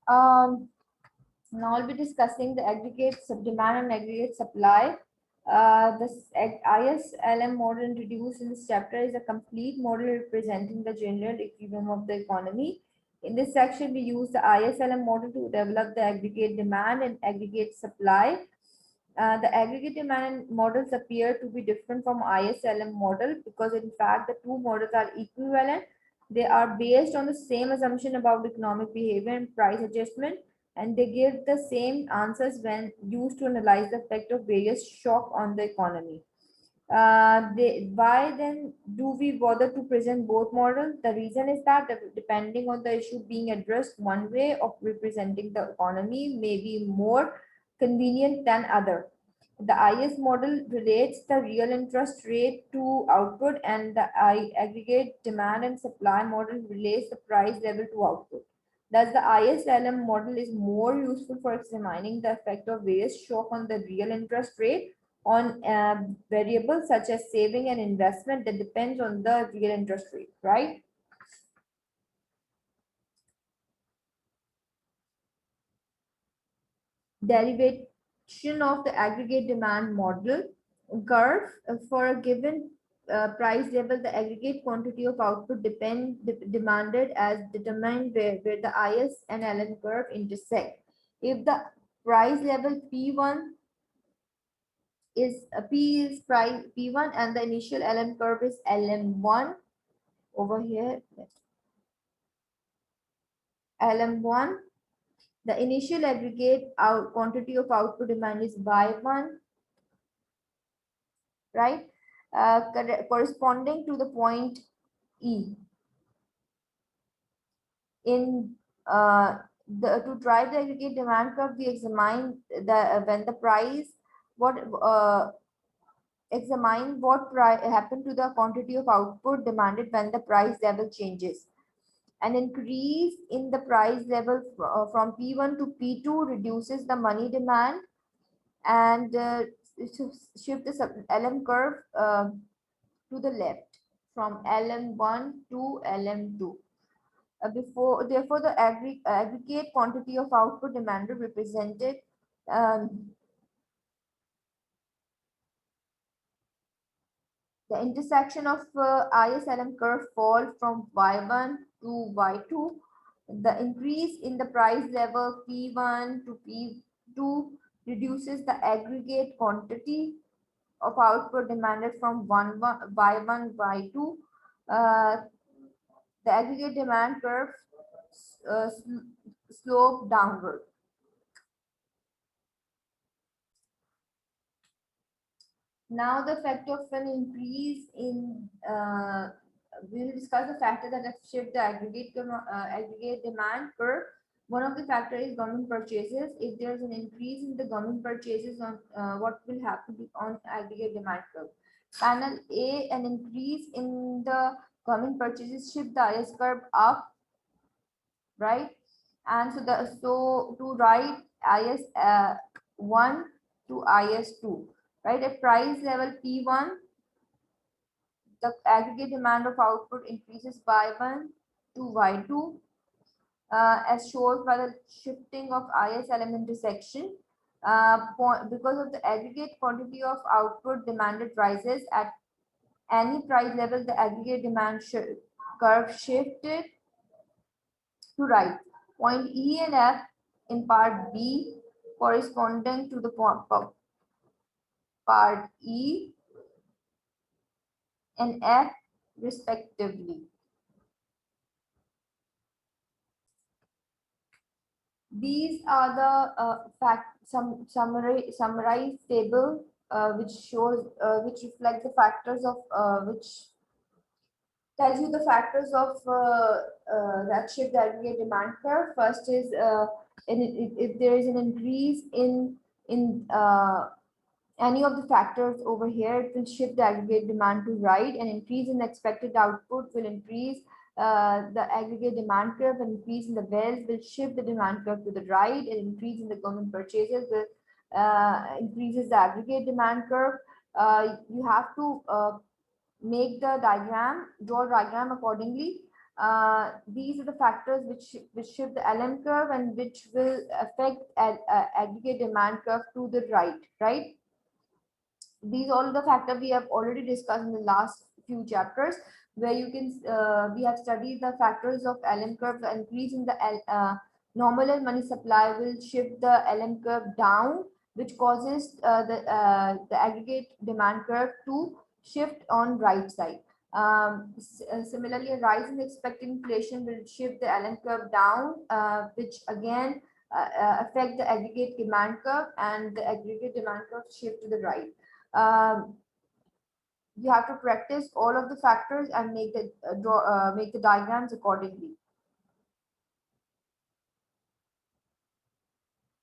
Now I'll be discussing the aggregate demand and aggregate supply. This ISLM model introduced in this chapter is a complete model representing the general equilibrium of the economy. In this section, we use the ISLM model to develop the aggregate demand and aggregate supply. The aggregate demand models appear to be different from ISLM model because in fact the two models are equivalent. They are based on the same assumption about economic behavior and price adjustment, and they give the same answers when used to analyze the effect of various shock on the economy. Why then do we bother to present both models? The reason is that depending on the issue being addressed, one way of representing the economy may be more convenient than other. The IS model relates the real interest rate to output, and the aggregate demand and supply model relates the price level to output. Thus, the ISLM model is more useful for examining the effect of various shock on the real interest rate on variables such as saving and investment that depends on the real interest rate, right? Derivation of the aggregate demand model curve for a given price level, the aggregate quantity of output demanded as determined where the IS and LN curve intersect. If the price level P1 is P is price P1 and the initial LM curve is LM1 over here, LM1, the initial aggregate out quantity of output demand is Y1, right? Corresponding to the point E. In to drive the aggregate demand curve, we examine the when the price what examine what happened to the quantity of output demanded when the price level changes. An increase in the price level from P1 to P2 reduces the money demand and shift the LM curve to the left from LM1 to LM2. Therefore, the aggregate quantity of output demanded represented the intersection of ISLM curve fall from Y1 to Y2. The increase in the price level P1 to P2 reduces the aggregate quantity of output demanded from Y1, Y2. The aggregate demand curve uh, slope downward. Now the effect of an increase in, we will discuss the factor that shift the aggregate demand curve. One of the factors is government purchases. If there is an increase in the government purchases on what will happen on aggregate demand curve. Panel A, an increase in the government purchases shift the IS curve up, right? And so to write IS 1 to IS 2. Right, at price level P1, the aggregate demand of output increases Y1 to Y2 as shown by the shifting of IS element intersection. Because of the aggregate quantity of output demanded rises at any price level, the aggregate demand curve shifted to right. Point E and F in part B corresponding to the part E and F respectively. These are the summarized table which shows which reflect the factors of which tells you the factors of that shift the aggregate demand curve. First is if there is an increase in any of the factors over here, it will shift the aggregate demand to right. An increase in expected output will increase the aggregate demand curve. An increase in the wealth will shift the demand curve to the right. An increase in the government purchases will increases the aggregate demand curve. You have to make the diagram, draw a diagram accordingly. These are the factors which shift the LM curve and which will affect aggregate demand curve to the right? These all the factors we have already discussed in the last few chapters, where you can we have studied the factors of LM curve. The increase in the nominal money supply will shift the LM curve down, which causes the aggregate demand curve to shift on right side. Similarly, a rise in expected inflation will shift the LM curve down, which again affect the aggregate demand curve, and the aggregate demand curve shift to the right. um, you have to practice all of the factors and make the diagrams accordingly.